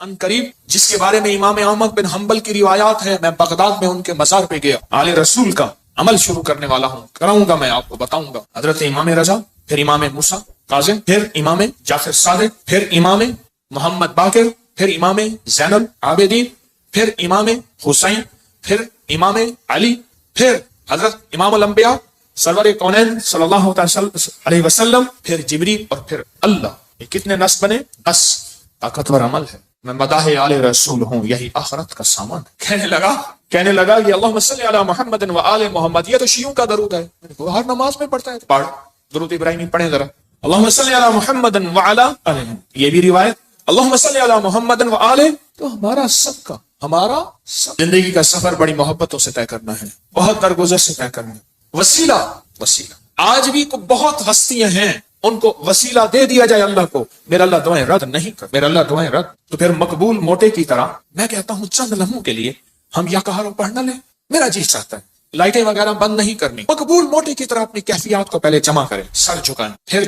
ان قریب جس کے بارے میں امام احمد بن حنبل کی روایات ہے، میں بغداد میں ان کے مزار پہ گیا، آل رسول کا عمل شروع کرنے والا ہوں، کراؤں گا، میں آپ کو بتاؤں گا۔ حضرت امام رضا، پھر امام موسیٰ کاظم، پھر امام جعفر صادق، پھر امام محمد باقر، پھر امام زین العابدین، پھر امام حسین، پھر امام علی، پھر حضرت امام الانبیاء سرور کونین صلی اللہ علیہ وسلم، پھر جبریل، اور پھر اللہ۔ یہ کتنے نصب بنے؟ 10۔ طاقتور عمل ہے۔ میں مداح آل رسول ہوں، یہی آخرت کا سامان ہے۔ کہنے لگا کہ اللہم صلی علی محمد و آل محمد، یہ تو شیعوں کا درود ہے، وہ ہر نماز میں پڑھتا ہے، پڑھ درود ابراہیمی پڑھیں ذرا۔ اللہم صلی علی محمد و آل، یہ بھی روایت اللہم صلی علی محمد و آل، تو ہمارا سب کا، ہمارا سب زندگی کا سفر بڑی محبتوں سے طے کرنا ہے، بہت درگزر سے طے کرنا ہے۔ وسیلہ آج بھی بہت ہستیاں ہیں، ان کو وسیلہ دے دیا جائے اللہ کو، میرا اللہ دعائیں رد نہیں کر، میرا اللہ دعائیں رد، تو پھر مقبول موٹے کی طرح میں کہتا ہوں چند لمحوں کے لیے ہم یا کہارو پڑھنا لیں، میرا جی چاہتا ہے لائٹیں وغیرہ بند نہیں کرنی، مقبول موٹے کی طرح اپنی کیفیات کو پہلے جمع کریں، سر جھکائیں، پھر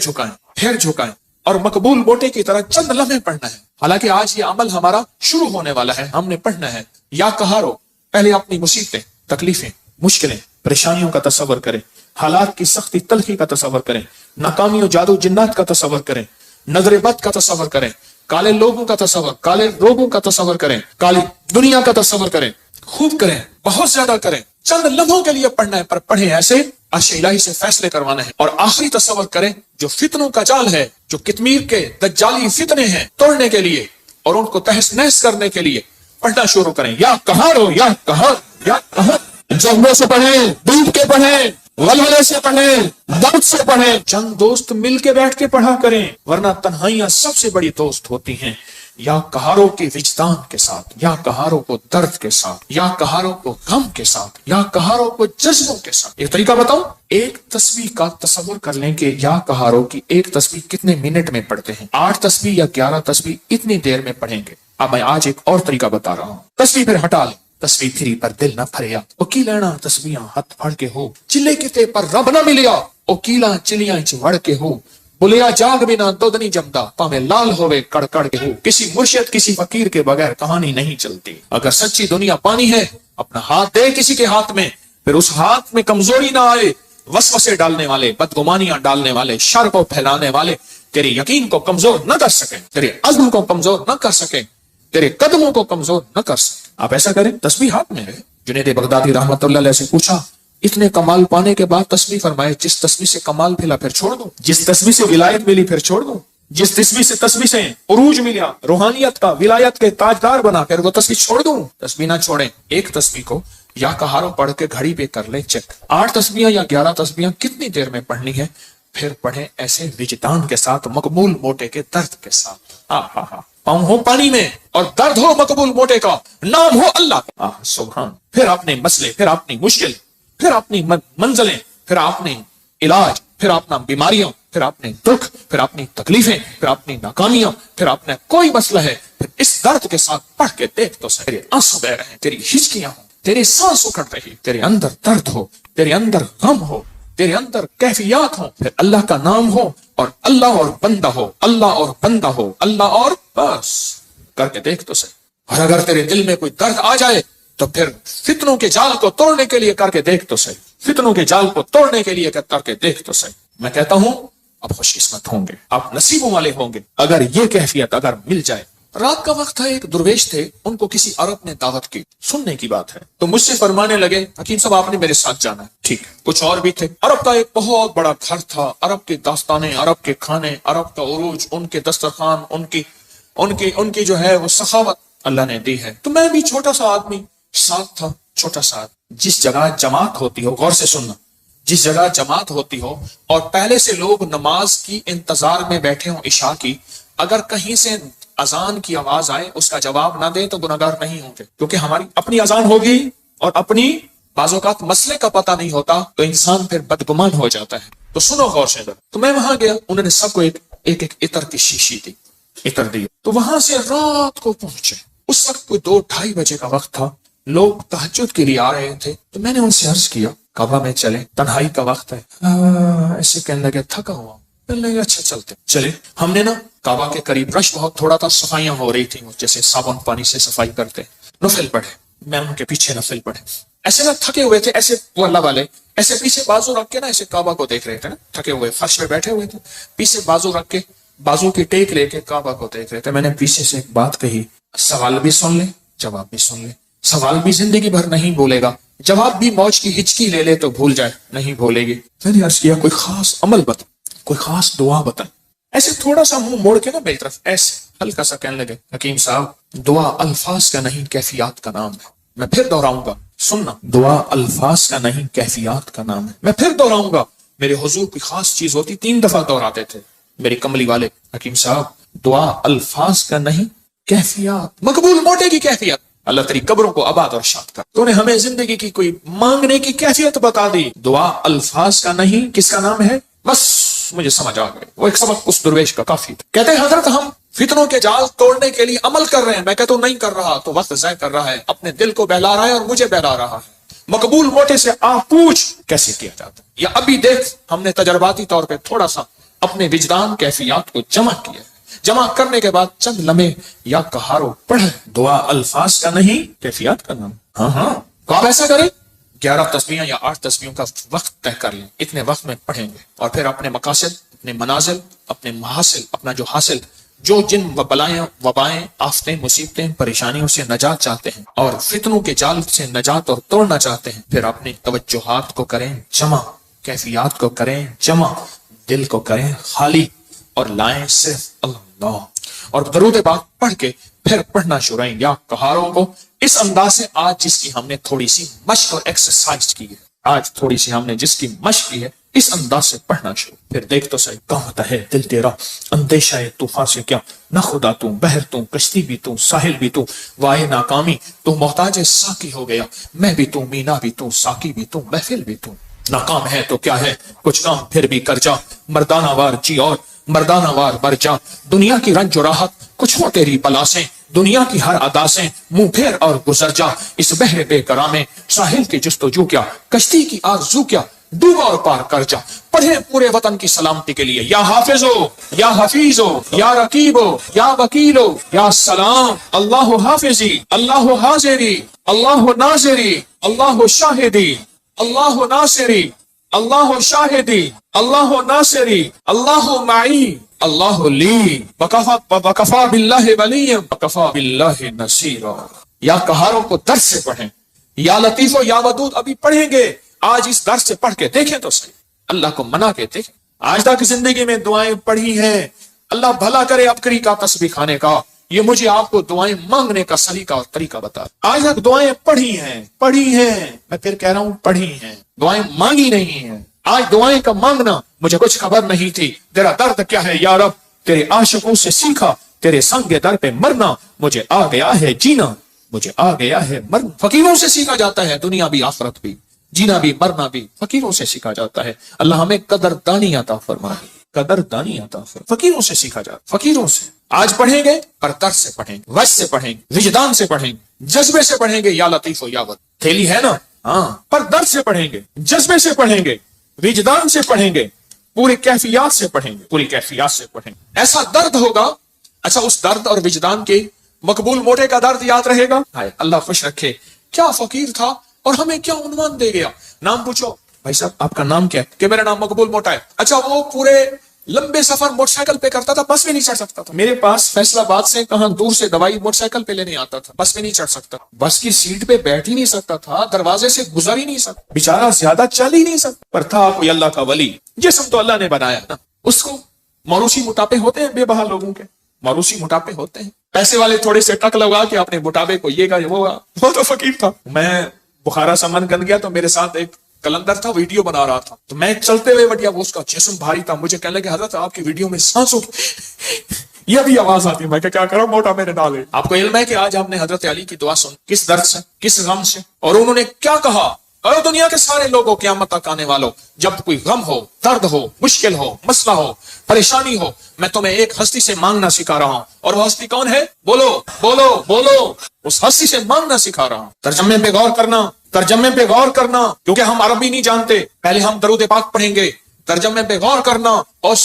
جھکائیں، اور مقبول موٹے کی طرح چند لمحے پڑھنا ہے۔ حالانکہ آج یہ عمل ہمارا شروع ہونے والا ہے، ہم نے پڑھنا ہے یا کہارو، پہلے اپنی مصیبتیں، تکلیفیں، مشکلیں، پریشانیوں کا تصور کریں، حالات کی سختی تلخی کا تصور کریں، ناکامی و جادو جنات کا تصور کریں، نظر بد کا تصور کریں، کالے لوگوں کا تصور، کالے روگوں کا تصور کریں، کالی دنیا کا تصور کریں، خوب کریں، بہت زیادہ کریں، چند لمحوں کے لیے پڑھنا ہے، پر پڑھیں ایسے عرش الہی سے فیصلے کروانے ہیں۔ اور آخری تصور کریں جو فتنوں کا جال ہے، جو کتمیر کے دجالی فتنے ہیں، توڑنے کے لیے اور ان کو تہس نہس کرنے کے لیے پڑھنا شروع کریں، یا کہارو، یا کہار، یا کہار، جذبے سے پڑھیں، ڈوب کے پڑھیں، ولولے سے پڑھیں، درد سے پڑھیں، چند دوست مل کے بیٹھ کے پڑھا کریں، ورنہ تنہائیاں سب سے بڑی دوست ہوتی ہیں۔ یا کہاروں کے وجدان کے ساتھ، یا کہاروں کو درد کے ساتھ، یا کہاروں کو غم کے ساتھ، یا کہاروں کو جذبوں کے ساتھ۔ ایک طریقہ بتاؤں، ایک تسبیح کا تصور کر لیں کہ یا کہاروں کی ایک تسبیح کتنے منٹ میں پڑھتے ہیں، 8 تسبیح یا 11 تسبیح اتنی دیر میں پڑھیں گے۔ اب میں آج ایک اور طریقہ بتا رہا ہوں، تسبیح پھر ہٹا لیں، تسبیح پھری پر دل نہ پھریا، او لینا تسبیحاں ہتھ پھڑ کے ہو، چلے کتے پر رب نہ ملیا، او کیلا چلیاں وڑ کے ہو، بولیا جاگ بنا دودھ نہیں جمدا، پاویں لال ہوئے کڑ کڑ کے ہو۔ کسی مرشد کسی فقیر کے بغیر کہانی نہیں چلتی۔ اگر سچی دنیا پانی ہے، اپنا ہاتھ دے کسی کے ہاتھ میں، پھر اس ہاتھ میں کمزوری نہ آئے، وسوسے ڈالنے والے، بدگمانیاں ڈالنے والے، شر کو پھیلانے والے تیرے یقین کو کمزور نہ کر سکیں، تیرے عزم کو کمزور نہ کر سکیں، تیرے قدموں کو کمزور نہ کر سکیں۔ آپ ایسا کریں، تسبیح ہاتھ میں ہے۔ جنید بغدادی رحمت اللہ علیہ سے پوچھا، اتنے کمال پانے کے بعد تسبیح، فرمائے جس تسبیح سے کمال ملا پھر چھوڑ دوں، جس تسبیح سے ولایت ملی پھر چھوڑ دوں، جس تسبیح سے عروج ملا، روحانیت کا، ولایت کے تاجدار بنا، پھر وہ تسبیح چھوڑ دوں؟ تسبیح نہ چھوڑیں۔ ایک تسبیح کو یا کہاروں پڑھ کے گھڑی پہ کر لیں چیک، 8 تسبیحاں یا 11 تسبیحاں کتنی دیر میں پڑھنی ہے، پھر پڑھیں ایسے وجدان کے ساتھ، مقبول موٹے کے درد کے ساتھ۔ پاؤں ہو پانی میں اور درد ہو مقبول موٹے کا، نام ہو اللہ کا، سبحان۔ پھر اپنے مسئلے، پھر اپنی مشکل، پھر اپنی منزلیں، پھر اپنے علاج، پھر اپنا بیماریاں، پھر اپنے دکھ، پھر اپنی تکلیفیں، پھر اپنی ناکامیاں، پھر اپنا کوئی مسئلہ ہے، پھر اس درد کے ساتھ پڑھ کے دیکھ تو تیرے آنسو بہ رہے ہیں، تیری ہچکیاں ہوں، تیرے سانس اکھڑ رہی، تیرے اندر درد ہو، تیرے اندر غم ہو، تیرے اندر کیفیات ہوں، پھر اللہ کا نام ہو اور اللہ اور بندہ ہو، اللہ اور بندہ ہو، اللہ اور بس، کر کے دیکھ تو صحیح۔ اور اگر تیرے دل میں کوئی درد آ جائے تو پھر فتنوں کے جال کو توڑنے کے لیے کر کے دیکھ تو صحیح، فتنوں کے جال کو توڑنے کے لیے کر کے دیکھ تو صحیح۔ میں کہتا ہوں آپ خوش قسمت ہوں گے، آپ نصیبوں والے ہوں گے اگر یہ کیفیت اگر مل جائے۔ رات کا وقت تھا، ایک درویش تھے، ان کو کسی عرب نے دعوت کی، سننے کی بات ہے، تو مجھ سے فرمانے لگے حکیم صاحب آپ نے میرے ساتھ جانا ہے۔ ٹھیک، کچھ اور بھی تھے۔ عرب کا ایک بہت بڑا گھر تھا، عرب کی داستانیں، عرب کے کھانے، عرب کا عروج، ان کے دسترخوان، ان کی جو ہے وہ سخاوت اللہ نے دی ہے۔ تو میں بھی چھوٹا سا آدمی ساتھ تھا، چھوٹا سا۔ جس جگہ جماعت ہوتی ہو، غور سے سننا، جس جگہ جماعت ہوتی ہو اور پہلے سے لوگ نماز کی انتظار میں بیٹھے ہوں عشاء کی، اگر کہیں سے اذان کی آواز آئے اس کا جواب نہ دیں تو گناہگار نہیں ہوں گے، کیونکہ ہماری اپنی اذان ہوگی اور اپنی بعض اوقات مسئلے کا پتہ نہیں ہوتا تو انسان پھر بدگمان ہو جاتا ہے۔ تو سنو غور سے۔ تو میں وہاں گیا، انہوں نے سب کو ایک عطر کی شیشی دی، عطر دی۔ تو وہاں سے رات کو پہنچے، اس وقت کوئی 2-2:30 بجے کا وقت تھا، لوگ تہجد کے لیے آ رہے تھے۔ تو میں نے ان سے عرض کیا کعبہ میں چلیں، تنہائی کا وقت ہے۔ ایسے کہنے لگے تھکا ہوا، اچھا چلتے چلے. ہم نے نا کعبہ کے قریب رش بہت تھوڑا تھا, صفائیاں ہو رہی تھیں جیسے صابن پانی سے صفائی کرتے. نفل پڑھے, میں ان کے پیچھے نفل پڑھے. ایسے نا تھکے ہوئے تھے, ایسے وہ اللہ والے ایسے پیچھے بازو رکھ کے نا ایسے کعبہ کو دیکھ رہے تھے نا, تھکے ہوئے فرش پہ بیٹھے ہوئے تھے, پیچھے بازو رکھ کے بازو کی ٹیک لے کے کعبہ کو دیکھ رہے تھے. میں نے پیچھے سے ایک بات کہی, سوال بھی سن لے جواب بھی سن لے. سوال بھی زندگی بھر نہیں بولے گا, جواب بھی موج کی ہچکی لے لے تو بھول جائے, نہیں بھولے گی. میں نے عرض کیا کوئی خاص عمل بتا, کوئی خاص دعا بتا. ایسے تھوڑا سا منہ موڑ کے نا میری طرف ایسے ہلکا سا کہنے لگے, حکیم صاحب دعا الفاظ کا نہیں کیفیات کا نام ہے. میں پھر دہراؤں گا, سننا, دعا الفاظ کا نہیں کیفیات کا نام ہے. میں پھر دہراؤں گا, میرے حضور کی خاص چیز ہوتی 3 دفعہ دہراتے تھے میرے کملی والے. حکیم صاحب دعا الفاظ کا نہیں کیفیات, مقبول موٹے کی کیفیت. اللہ تیری قبروں کو آباد اور شاد کر. تو نے ہمیں زندگی کی کوئی مانگنے کی کیفیت بتا دی. دعا الفاظ کا نہیں کس کا نام ہے؟ بس مجھے سمجھ آ گئے. وہ ایک سبق اس درویش کا کافی تھا. کہتے ہیں حضرت ہم فتنوں کے جال توڑنے کے لیے عمل کر رہے ہیں. میں کہتا ہوں نہیں کر رہا تو وقت ضائع کر رہا ہے, اپنے دل کو بہلا رہا ہے اور مجھے بہلا رہا ہے. مقبول موٹے سے آپ پوچھ کیسے کیا جاتا ہے, یا ابھی دیکھ ہم نے تجرباتی طور پہ تھوڑا سا اپنے وجدان کیفیات کو جمع کیا. جمع کرنے کے بعد چند لمحے یا کہارو پڑھ. دعا الفاظ کا نہیں کیفیات کا نام. ہاں تو آپ ایسا کریں 11 تسبیحیں یا 8 تسبیحوں کا وقت طے کر لیں, اتنے وقت میں پڑھیں گے, اور پھر اپنے مقاصد, اپنے منازل, اپنے محاصل, اپنا جو حاصل, جو جن بلائیں وبائیں آفتیں مصیبتیں پریشانیوں سے نجات چاہتے ہیں اور فتنوں کے جال سے نجات اور توڑنا چاہتے ہیں, پھر اپنے توجہات کو کریں جمع, کیفیات کو کریں جمع, دل کو کریں خالی اور لائیں صرف اللہ, اور درود پاک پڑھ کے پھر پڑھنا شروع کریں یا کہاروں کو اس انداز سے. آج جس کی ہم نے تھوڑی سی مشق اور ایکسرسائز کی ہے, آج تھوڑی سی ہم نے جس کی مشق کی ہے, اس انداز سے پڑھنا شروع. پھر دیکھ تو صحیح, کہتا ہے دل تیرا اندیشہ ہے طوفان سے کیا, نہ خدا تو بحر تو کشتی بھی تو ساحل بھی تو, وائے ناکامی تو محتاج ساقی ہو گیا, میں بھی تو مینا بھی تو ساقی بھی تو محفل بھی تو. ناکام ہے تو کیا ہے کچھ کام پھر بھی کر جا, مردانہ وار جی اور مردانہ وار بر جا. دنیا کی رنج و راحت کچھ ہو تیری بلا سے, دنیا کی ہر ادا سے منہ پھیر اور گزر جا. اس بحر بے کرام میں ساحل کی جستجو کیا, کشتی کی آرزو کیا, ڈوبا اور پار کر جا. پڑھے پورے وطن کی سلامتی کے لیے یا حافظ ہو یا حفیظ ہو یا رقیب ہو یا وکیل ہو یا سلام. اللہ حافظی, اللہ حاضری, اللہ ناظری, اللہ شاہدی, اللہ ناصری, اللہ شاہدی, اللہ ناصری, اللہ معی, اللہ لی, وکفا باللہ ولی, وکفا باللہ نصیرا. یا کہاروں کو درس سے پڑھیں, یا لطیف و یا ودود ابھی پڑھیں گے. آج اس درس سے پڑھ کے دیکھیں تو صحیح, اللہ کو منا کے دیکھیں. آج تک زندگی میں دعائیں پڑھی ہیں, اللہ بھلا کرے ابکری کا تسبیح کھانے کا, یہ مجھے آپ کو دعائیں مانگنے کا سلیقہ اور طریقہ بتا. آج تک دعائیں پڑھی ہیں, میں پھر کہہ رہا ہوں پڑھی ہیں, دعائیں مانگی نہیں ہیں. آج دعائیں کا مانگنا مجھے کچھ خبر نہیں تھی, تیرا درد کیا ہے یا رب, تیرے عاشقوں سے سیکھا, تیرے سنگ در پہ مرنا, مجھے آ گیا ہے جینا, مجھے آ گیا ہے مرنا. فقیروں سے سیکھا جاتا ہے دنیا بھی آخرت بھی, جینا بھی مرنا بھی فقیروں سے سیکھا جاتا ہے. اللہ ہمیں قدردانی عطا فرمائے, قدردانی عطا فرمائے. فقیروں سے سیکھا جاتا, فقیروں سے. آج پڑھیں گے پر درد سے پڑھیں گے, وجد سے پڑھیں گے, وجدان سے پڑھیں گے, جذبے سے پڑھیں گے, یا لطیف و یا ود. تھیلی ہے نا, ہاں, پر درد سے پڑھیں گے, جذبے سے پڑھیں گے, وجدان سے پڑھیں گے, پوری کیفیات سے پڑھیں گے, پوری کیفیات سے پڑھیں گے. ایسا درد ہوگا, اچھا اس درد اور وجدان کے مقبول موٹے کا درد یاد رہے گا. اللہ خوش رکھے, کیا فقیر تھا اور ہمیں کیا عنوان دے گیا. نام پوچھو, بھائی صاحب آپ کا نام کیا ہے, کہ میرا نام مقبول موٹا ہے. اچھا وہ پورے لمبے سفر موٹر سائیکل پہ کرتا تھا, بس میں نہیں چڑھ سکتا تھا. میرے پاس فیصلہ آباد سے کہاں دور سے دوائی موٹر سائیکل پہ لینے آتا تھا, بس میں نہیں چڑھ سکتا, بس کی سیٹ پہ بیٹھ ہی نہیں سکتا تھا, دروازے سے گزر ہی نہیں سکتا, بیچارہ زیادہ چل ہی نہیں سکتا. پر تھا کوئی اللہ کا ولی, جسم تو اللہ نے بنایا نا. اس کو موروثی موٹاپے ہوتے ہیں, بے بہا لوگوں کے موروثی موٹاپے ہوتے ہیں. پیسے والے تھوڑے سے ٹک لگا کے اپنے موٹاپے کو یہ وہ تو فقیر تھا. میں بخارا سے من گن گیا تو میرے ساتھ ایک کلندر تھا, ویڈیو بنا رہا تھا, تو میں چلتے ہوئے بڑھیا, وہ اس کا جسم بھاری تھا, مجھے کہنے لگے حضرت آپ کی ویڈیو میں سانسوں یہ بھی آواز آتی ہے. میں کیا کروں, موٹا میرے ڈالے. آپ کو علم ہے کہ آج ہم نے حضرت علی کی دعا سن, کس درد سے, کس غم سے, اور انہوں نے کیا کہا, اور دنیا کے سارے لوگوں قیامت تک آنے والوں, جب کوئی غم ہو, درد ہو, مشکل ہو, مسئلہ ہو, پریشانی ہو, میں تمہیں ایک ہستی سے مانگنا سکھا رہا ہوں. اور وہ ہستی کون ہے؟ بولو بولو بولو. اس ہستی سے مانگنا سکھا رہا ہوں. ترجمے پہ غور کرنا, ترجمے پہ غور کرنا, کیونکہ ہم عربی نہیں جانتے. پہلے ہم درود پاک پڑھیں گے, ترجمے پہ غور کرنا, اس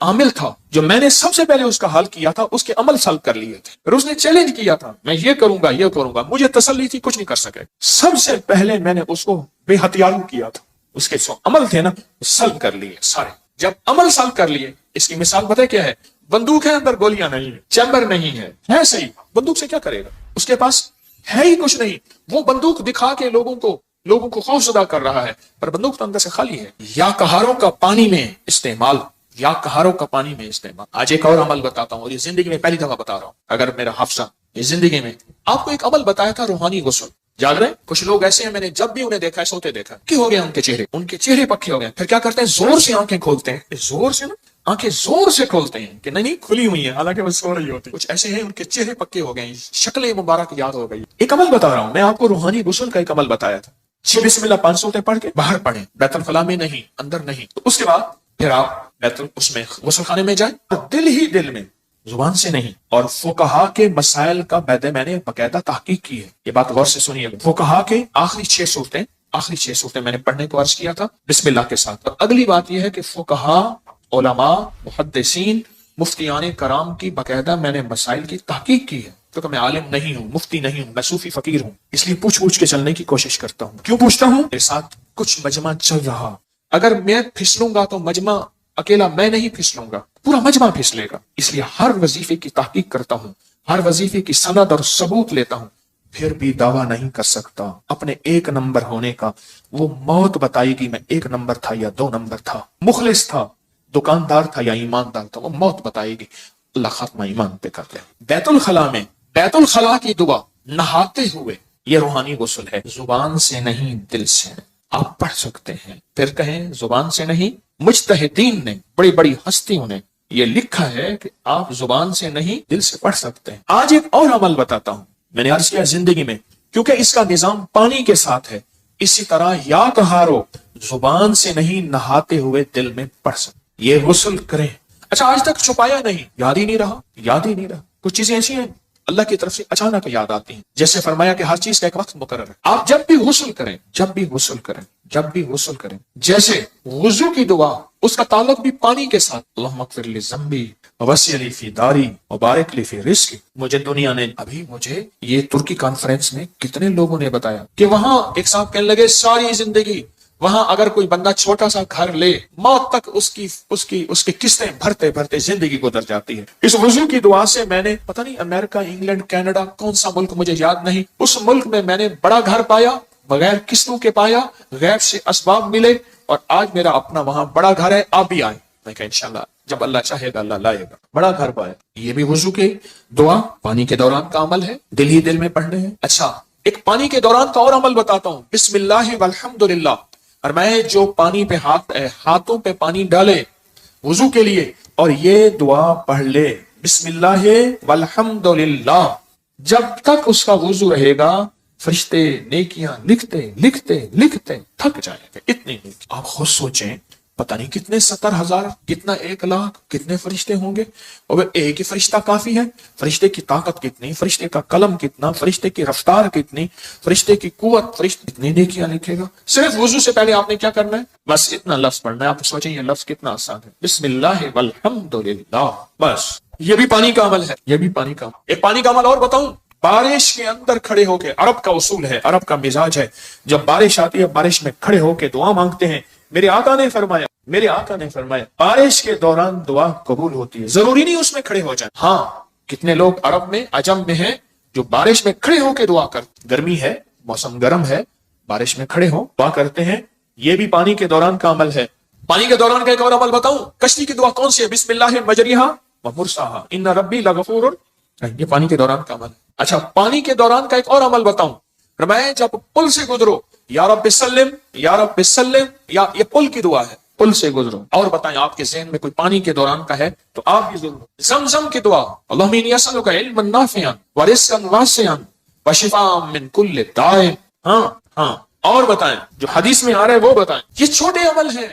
عامل تھا جو میں نے سب سے پہلے اس کا حل کیا تھا، اس کے عمل سلب کر لیے تھے، پھر اس نے چیلنج کیا تھا میں یہ کروں گا یہ کروں گا، مجھے تسلی تھی کچھ نہیں کر سکے، سب سے پہلے میں نے اس کو بے ہتھیارو کیا تھا، اس کے جو عمل تھے نا سلب کر لیے سارے۔ جب عمل سلب کر لیے، اس کی مثال پتہ ہے کیا ہے؟ بندوق ہے، اندر گولیاں نہیں ہے، چیمبر نہیں ہے صحیح، بندوق سے کیا کرے گا؟ اس کے پاس ہے ہی کچھ نہیں، وہ بندوق دکھا کے لوگوں کو خوف زدہ کر رہا ہے، پر بندوق تو اندر سے خالی ہے۔ یا کہاروں کا پانی میں استعمال، یا کہاروں کا پانی میں استعمال۔ آج ایک اور عمل بتاتا ہوں، اور یہ زندگی میں پہلی دفعہ بتا رہا ہوں، اگر میرا حافظہ یہ زندگی میں آپ کو ایک عمل بتایا تھا، روحانی غسل، یاد رہے؟ کچھ لوگ ایسے ہیں، میں نے جب بھی انہیں دیکھا ہے سوتے دیکھا کہ ہو گیا ان کے چہرے پکے ہو گئے، پھر کیا کرتے ہیں؟ زور سے آنکھیں کھولتے ہیں، زور سے نا آنکھیں زور سے کھولتے ہیں کہ نہیں کھلی ہوئی ہیں، حالانکہ وہ سو رہی ہوتی۔ کچھ ایسے ہیں ان کے چہرے پکے ہو گئے، شکل مبارک یاد ہو گئی۔ ایک عمل بتا رہا ہوں میں آپ کو، روحانی غسل کا ایک عمل بتایا تھا۔ بسم اللہ 5 سورتیں پڑھ کے باہر پڑھیں، بیت الخلاء میں نہیں، اندر نہیں، تو اس کے بعد پھر آپ اس میں غسل خانے میں جائیں، اور دل ہی دل میں، زبان سے نہیں۔ اور فقہا کے مسائل کا میں نے باقاعدہ تحقیق کی ہے، یہ بات غور سے سنیے۔ فقہا کے آخری 6 صورتیں میں نے پڑھنے کو عرض کیا تھا بسم اللہ کے ساتھ۔ اور اگلی بات یہ ہے کہ فقہا، علماء، محدثین، مفتیان کرام کی باقاعدہ میں نے مسائل کی تحقیق کی ہے، کیونکہ میں عالم نہیں ہوں، مفتی نہیں ہوں، میں صوفی فقیر ہوں، اس لیے پوچھ کے چلنے کی کوشش کرتا ہوں۔ کیوں پوچھتا ہوں؟ میرے ساتھ کچھ مجمع چل رہا، اگر میں پھسلوں گا تو مجمع اکیلا میں نہیں پھسلوں گا، پورا مجمع پھسلے گا، اس لیے ہر وظیفے کی تحقیق کرتا ہوں، ہر وظیفے کی سند اور ثبوت لیتا ہوں، پھر بھی دعویٰ نہیں کر سکتا اپنے 1 نمبر ہونے کا۔ وہ موت بتائے گی میں 1 نمبر تھا یا 2 نمبر تھا، مخلص تھا، دکاندار تھا یا ایماندار تھا، وہ موت بتائے گی۔ اللہ خاتمہ ایمان پہ کر لے۔ بیت الخلاء کی دعا نہاتے ہوئے، یہ روحانی غسل ہے، زبان سے نہیں دل سے آپ پڑھ سکتے ہیں۔ پھر کہیں زبان سے نہیں، مجتہدین نے، بڑی بڑی ہستیوں نے یہ لکھا ہے کہ آپ زبان سے نہیں دل سے پڑھ سکتے ہیں۔ آج ایک اور عمل بتاتا ہوں، میں نے عرض کیا زندگی میں، کیونکہ اس کا نظام پانی کے ساتھ ہے، اسی طرح یا کہارو، زبان سے نہیں نہاتے ہوئے دل میں پڑھ سکتے، یہ غسل کریں۔ اچھا آج تک چھپایا نہیں، یاد ہی نہیں رہا، کچھ چیزیں ایسی ہیں اللہ کی طرف سے اچانک یاد آتی ہیں، جیسے فرمایا کہ ہر چیز کا ایک وقت مقرر ہے۔ آپ جب بھی غسل کریں، جیسے وضو کی دعا، اس کا تعلق بھی پانی کے ساتھ، اللہم اغفر لی ذنبی ووسع لی فی داری وبارک لی فی رزقی۔ مجھے دنیا نے مجھے یہ ترکی کانفرنس میں کتنے لوگوں نے بتایا کہ وہاں ایک صاحب کہنے لگے ساری زندگی وہاں اگر کوئی بندہ چھوٹا سا گھر لے، موت تک اس کی قسطیں بھرتے زندگی گزر جاتی ہے۔ اس وضو کی دعا سے میں نے پتہ نہیں امریکہ، انگلینڈ، کینیڈا، کون سا ملک مجھے یاد نہیں، اس ملک میں نے بڑا گھر پایا، بغیر قسطوں کے پایا، غیب سے اسباب ملے، اور آج میرا اپنا وہاں بڑا گھر ہے، آپ بھی آئیں۔ میں کہا انشاءاللہ جب اللہ چاہے گا اللہ لائے گا، بڑا گھر پایا۔ یہ بھی وضو کی دعا پانی کے دوران کا عمل ہے، دل ہی دل میں پڑھنے ہیں۔ اچھا ایک پانی کے دوران کا اور عمل بتاتا ہوں، بسم اللہ والحمدللہ، اور میں جو پانی پہ ہاتھوں پہ پانی ڈالے وضو کے لیے اور یہ دعا پڑھ لے بسم اللہ والحمدللہ، جب تک اس کا وضو رہے گا فرشتے نیکیاں لکھتے تھک جائیں گے، اتنی نیکی۔ آپ خود سوچیں، پتہ نہیں کتنے 70,000، کتنا 1,00,000، کتنے فرشتے ہوں گے، اور ایک ہی فرشتہ کافی ہے؟ فرشتے کی طاقت کتنی، فرشتے کا قلم کتنا، فرشتے کی رفتار کتنی، فرشتے کی قوت، فرشتے کتنی نیکیاں لکھے گا۔ صرف وضو سے پہلے آپ نے کیا کرنا ہے؟ بس اتنا لفظ پڑھنا ہے۔ آپ سوچیں یہ لفظ کتنا آسان ہے، بسم اللہ والحمدللہ، بس یہ بھی پانی کا عمل ہے، یہ بھی پانی کا عمل۔ ایک پانی کا عمل اور بتاؤں، بارش کے اندر کھڑے ہو کے، عرب کا اصول ہے، عرب کا مزاج ہے، جب بارش آتی ہے بارش میں کھڑے ہو کے دعا مانگتے ہیں۔ میرے آقا نے فرمایا بارش کے دوران دعا قبول ہوتی ہے، ضروری نہیں اس میں کھڑے ہو جائیں۔ ہاں کتنے لوگ عرب میں، عجم میں ہیں جو بارش میں کھڑے ہو کے دعا کرتے، گرمی ہے، موسم گرم ہے، بارش میں کھڑے ہو دعا کرتے ہیں، یہ بھی پانی کے دوران کا عمل ہے۔ پانی کے دوران کا ایک اور عمل بتاؤں، کشتی کی دعا کون سی ہے؟ بسم اللہ مجریہا ومرساہا ان ربی لغفور، یہ پانی کے دوران کا عمل ہے۔ اچھا پانی کے دوران کا ایک اور عمل بتاؤں، فرمایا جب پل سے گزرو یا رب سلم یا رب سلم، یا یہ پل کی دعا ہے، پل سے گزرو۔ اور بتائیں آپ کے ذہن میں کوئی پانی کے دوران کا ہے تو آپ بھی ضرور۔ زمزم کی دعا، اللہم انی اسألک علما نافعا ورزقا واسعا وشفاء من کل داء۔ ہاں اور بتائیں جو حدیث میں آ رہا ہے وہ بتائیں، یہ چھوٹے عمل ہیں۔